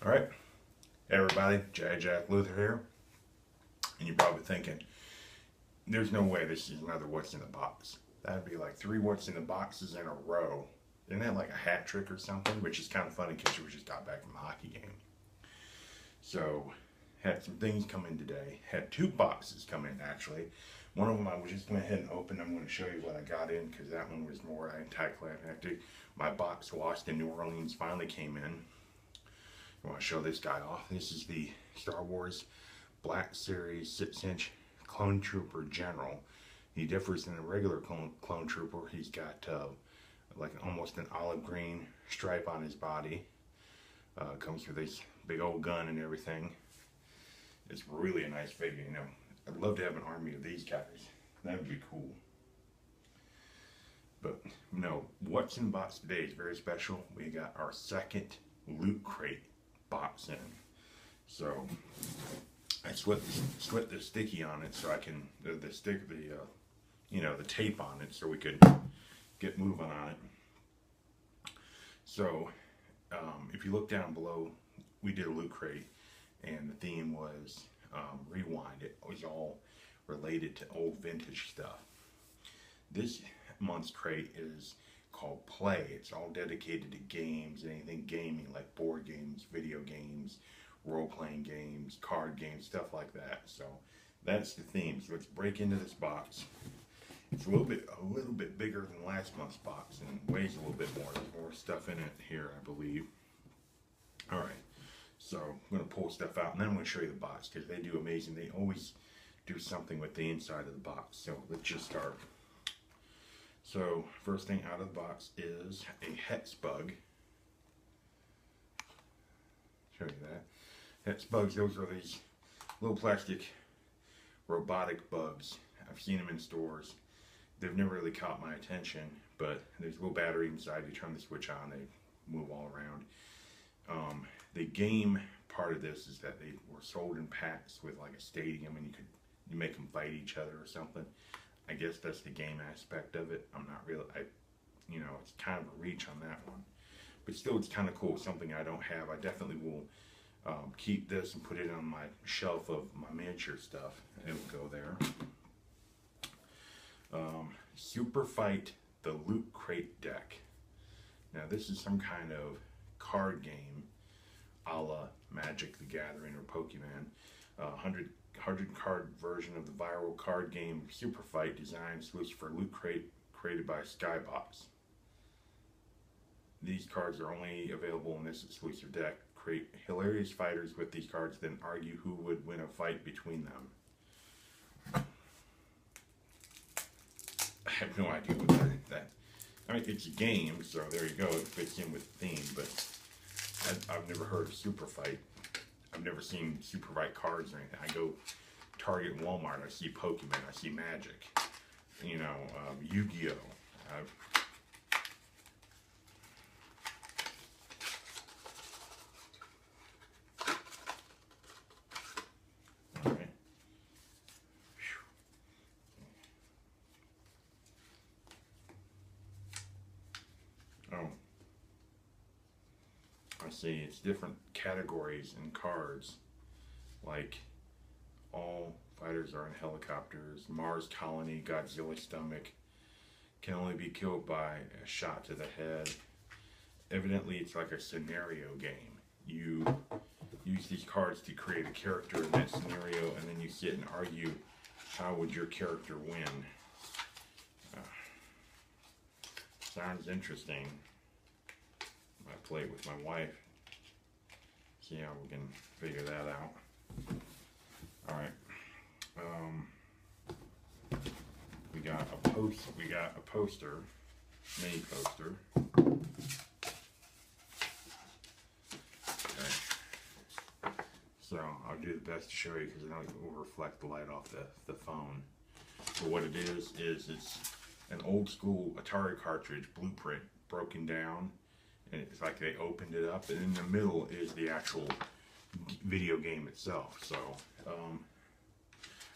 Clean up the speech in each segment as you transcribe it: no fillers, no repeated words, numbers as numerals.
Alright, everybody, Jack Luther here. And you're probably thinking, there's no way this is another What's in the Box. That'd be like 3 What's in the Boxes in a row. Isn't that like a hat trick or something? Which is kind of funny because we just got back from a hockey game. So, had some things come in today. Had 2 boxes come in actually. One of them I was just going ahead and open. I'm going to show you what I got in because that one was more anticlimactic. My box Lost in New Orleans finally came in. I want to show this guy off. This is the Star Wars Black Series 6-inch Clone Trooper General. He differs than a regular clone Trooper. He's got like almost an olive green stripe on his body. Comes with this big old gun and everything. It's really a nice figure, you know. I'd love to have an army of these guys. That would be cool. But no, what's in the box today is very special. We got our second Loot Crate box in. So I slit the sticky on it so I can the tape on it so we could get moving on it. So if you look down below, we did a Loot Crate and the theme was Rewind. It was all related to old vintage stuff. This month's crate is called Play. It's all dedicated to games, anything gaming like board games, video games, role-playing games, card games, stuff like that. So that's the theme. So let's break into this box. It's a little bit bigger than last month's box and weighs a little bit more. There's more stuff in it here, I believe. All right. So I'm going to pull stuff out and then I'm going to show you the box because they do amazing. They always do something with the inside of the box. So let's just start. So first thing out of the box is a hex bug. Show you that. Hex bugs, those are these little plastic robotic bugs. I've seen them in stores. They've never really caught my attention, but there's a little battery inside. You turn the switch on, they move all around. The game part of this is that they were sold in packs with like a stadium, and you make them fight each other or something. I guess that's the game aspect of it. I'm not really, it's kind of a reach on that one. But still, it's kind of cool. Something I don't have. I definitely will keep this and put it on my shelf of my miniature stuff. It will go there. Super Fight the Loot Crate deck. Now, this is some kind of card game a la Magic the Gathering or Pokemon. 100 card version of the viral card game Super Fight, designed exclusive for Loot Crate, created by Skybox. These cards are only available in this exclusive deck. Create hilarious fighters with these cards, then argue who would win a fight between them. I have no idea what that. I mean, it's a game, so there you go. It fits in with the theme, but I've never heard of Super Fight. I've never seen Super Fight cards or anything. I go Target and Walmart, I see Pokemon, I see Magic, Yu-Gi-Oh! Alright. Oh. I see, it's different categories in cards, like all fighters are in helicopters, Mars colony, Godzilla stomach, can only be killed by a shot to the head. Evidently it's like a scenario game. You use these cards to create a character in that scenario, and then you sit and argue how would your character win. Sounds interesting. I play it with my wife. See how we can figure that out. Alright. We got a poster, mini poster. Okay. So I'll do the best to show you because I know it will reflect the light off the phone. But what it is it's an old school Atari cartridge blueprint broken down. And it's like they opened it up, and in the middle is the actual video game itself. So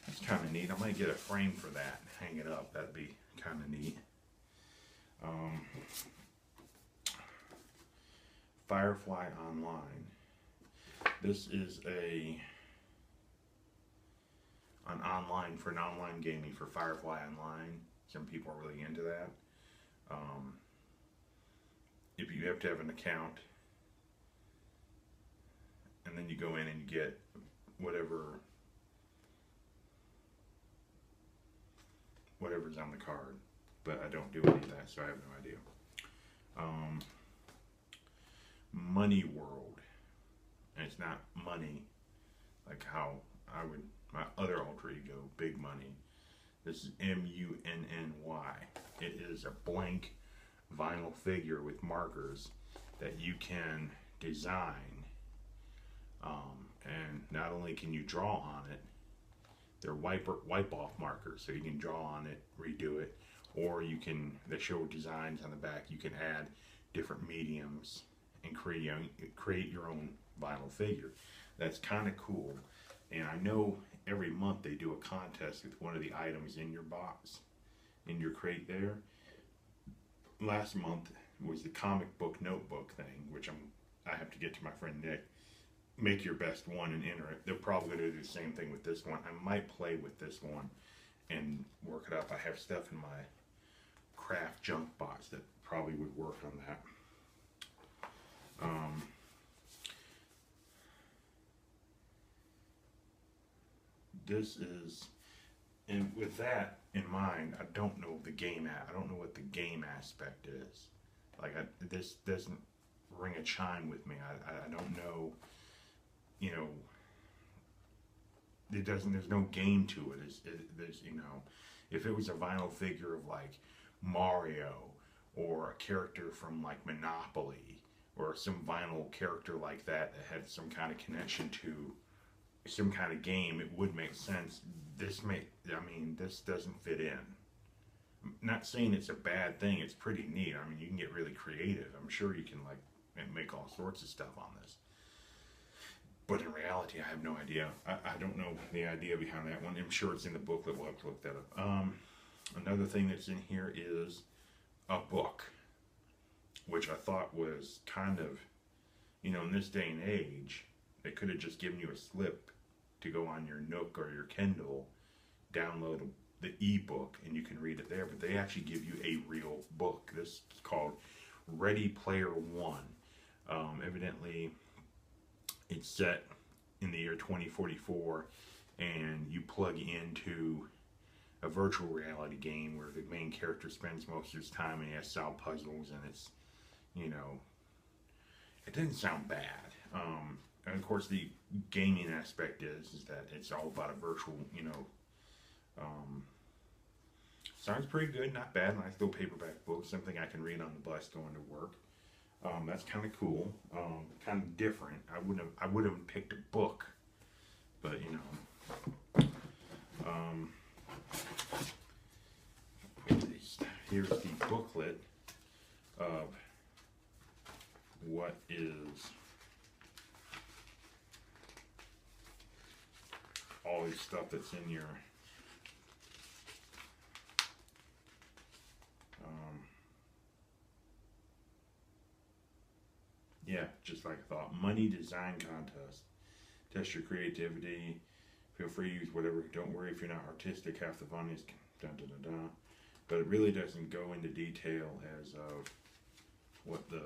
that's kind of neat. I might get a frame for that and hang it up. That'd be kind of neat. Firefly Online. This is an online gaming for Firefly Online. Some people are really into that. Um, if you have to have an account, and then you go in and you get whatever's on the card. But I don't do any of that, so I have no idea. Um, Money World. And it's not money like how my other alter ego, Big Money. This is MUNNY. It is a blank vinyl figure with markers that you can design. And not only can you draw on it, they're wipe off markers, so you can draw on it, redo it, or they show designs on the back. You can add different mediums and create your own vinyl figure. That's kind of cool. And I know every month they do a contest with one of the items in your box, in your crate there. Last month was the comic book notebook thing, which I have to get to my friend Nick. Make your best one and enter it. They're probably going to do the same thing with this one. I might play with this one and work it up. I have stuff in my craft junk box that probably would work on that. This is, and with that in mind, I don't know I don't know what the game aspect is. Like this doesn't ring a chime with me. I don't know. You know, there's no game to it. There's, if it was a vinyl figure of like Mario or a character from like Monopoly or some vinyl character like that had some kind of connection to some kind of game, it would make sense. This doesn't fit in. I'm not saying it's a bad thing. It's pretty neat. I mean, you can get really creative. I'm sure you can like make all sorts of stuff on this. But in reality, I have no idea. I don't know the idea behind that one. I'm sure it's in the booklet. We'll have to look that up. Another thing that's in here is a book, which I thought was kind of, in this day and age, they could have just given you a slip to go on your Nook or your Kindle, download the ebook, and you can read it there. But they actually give you a real book. This is called Ready Player One. Evidently, it's set in the year 2044, and you plug into a virtual reality game where the main character spends most of his time and he has to solve puzzles, and it's, it didn't sound bad. And of course, the gaming aspect is that it's all about a virtual, sounds pretty good, not bad. Nice little paperback book, something I can read on the bus going to work. That's kind of cool, kind of different. I would have picked a book, but here's the booklet of what is all this stuff that's in your yeah, just like I thought. Money design contest. Test your creativity. Feel free to use whatever. Don't worry if you're not artistic. Half the fun is dun dun dun dun. But it really doesn't go into detail as of what the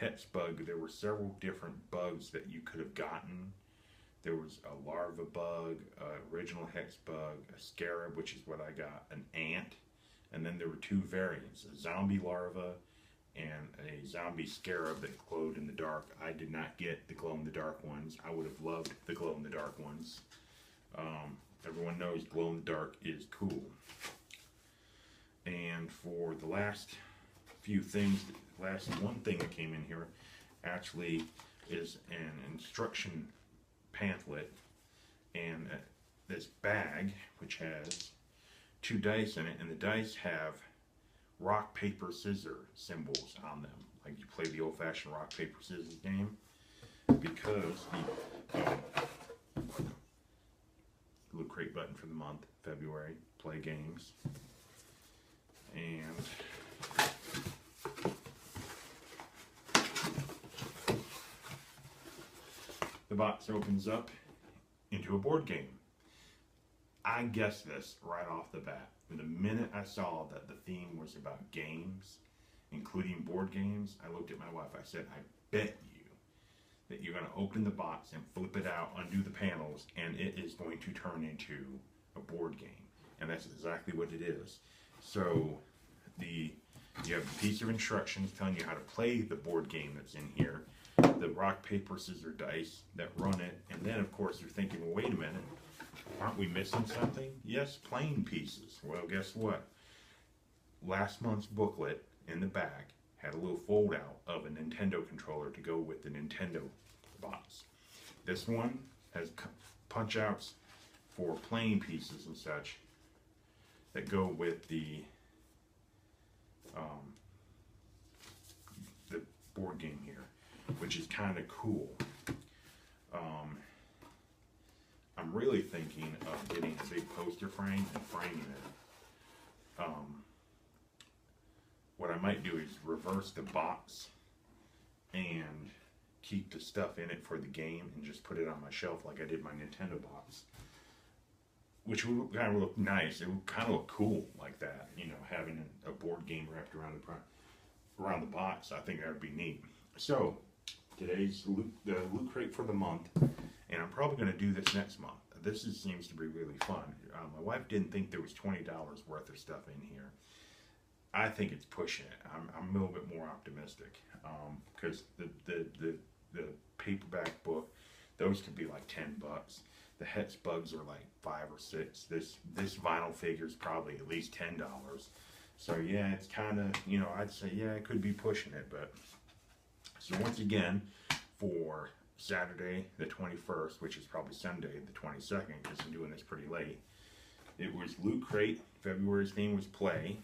Hex bug. There were several different bugs that you could have gotten. There was a larva bug, original hex bug, a scarab, which is what I got, an ant, and then there were two variants, a zombie larva and a zombie scarab that glowed in the dark. I did not get the glow-in-the-dark ones. I would have loved the glow-in-the-dark ones. Everyone knows glow-in-the-dark is cool. And for the last few things, last one thing that came in here actually is an instruction pamphlet, and this bag which has 2 dice in it, and the dice have rock paper scissors symbols on them, like you play the old-fashioned rock paper scissors game, because the Loot Crate button for the month February, play games, and the box opens up into a board game. I guessed this right off the bat. The minute I saw that the theme was about games, including board games, I looked at my wife. I said, I bet you that you're going to open the box and flip it out, undo the panels, and it is going to turn into a board game. And that's exactly what it is. So you have a piece of instructions telling you how to play the board game that's in here, the rock, paper, scissors, dice that run it, and then of course you're thinking, well, wait a minute, aren't we missing something? Yes, playing pieces. Well, guess what? Last month's booklet in the back had a little fold out of a Nintendo controller to go with the Nintendo box. This one has punch outs for playing pieces and such that go with the board game here, which is kind of cool. I'm really thinking of getting a big poster frame and framing it. What I might do is reverse the box and keep the stuff in it for the game and just put it on my shelf like I did my Nintendo box, which would kind of look nice. It would kind of look cool like that, you know, having a board game wrapped around the box. I think that would be neat. So today's the Loot Crate for the month, and I'm probably going to do this next month. This seems to be really fun. My wife didn't think there was $20 worth of stuff in here. I think it's pushing it. I'm a little bit more optimistic because the paperback book, those could be like $10. The Hetz Bugs are like $5 or $6. This vinyl figure is probably at least $10. So yeah, it's kind of, you know, I'd say yeah, it could be pushing it. But so once again, for Saturday the 21st, which is probably Sunday the 22nd, because I'm doing this pretty late, it was Loot Crate. February's theme was play.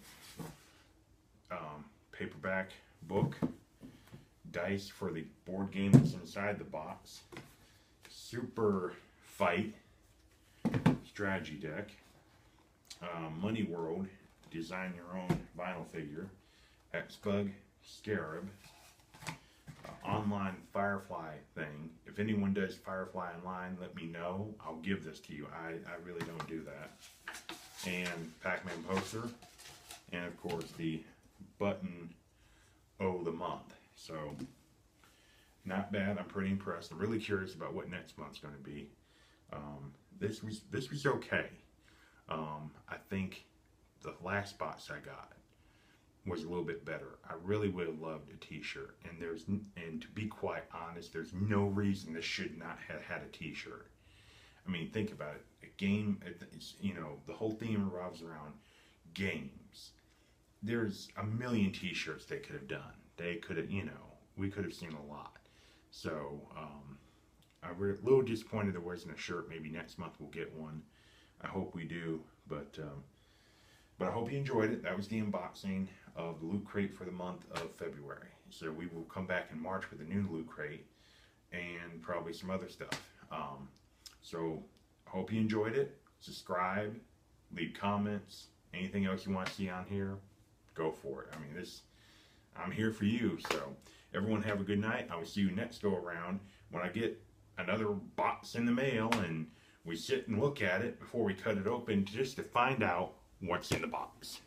Paperback book, dice for the board game that's inside the box, Super Fight strategy deck, Money World, design your own vinyl figure, X-Bug Scarab, online Firefly thing. If anyone does Firefly online, let me know. I'll give this to you. I really don't do that. And Pac-Man poster, and of course the button of the month. So not bad. I'm pretty impressed. I'm really curious about what next month's going to be. This was okay. I think the last box I got was a little bit better. I really would have loved a t-shirt, and to be quite honest, there's no reason this should not have had a t-shirt. I mean, think about it. A game, you know, the whole theme revolves around games. There's a million t-shirts they could have done. They could have, you know, we could have seen a lot. So I'm a little disappointed there wasn't a shirt. Maybe next month we'll get one. I hope we do. But I hope you enjoyed it. That was the unboxing of the Loot Crate for the month of February. So we will come back in March with a new Loot Crate and probably some other stuff. So I hope you enjoyed it. Subscribe, leave comments, anything else you want to see on here, go for it. I mean, I'm here for you. So everyone have a good night. I will see you next go around when I get another box in the mail and we sit and look at it before we cut it open just to find out what's in the box.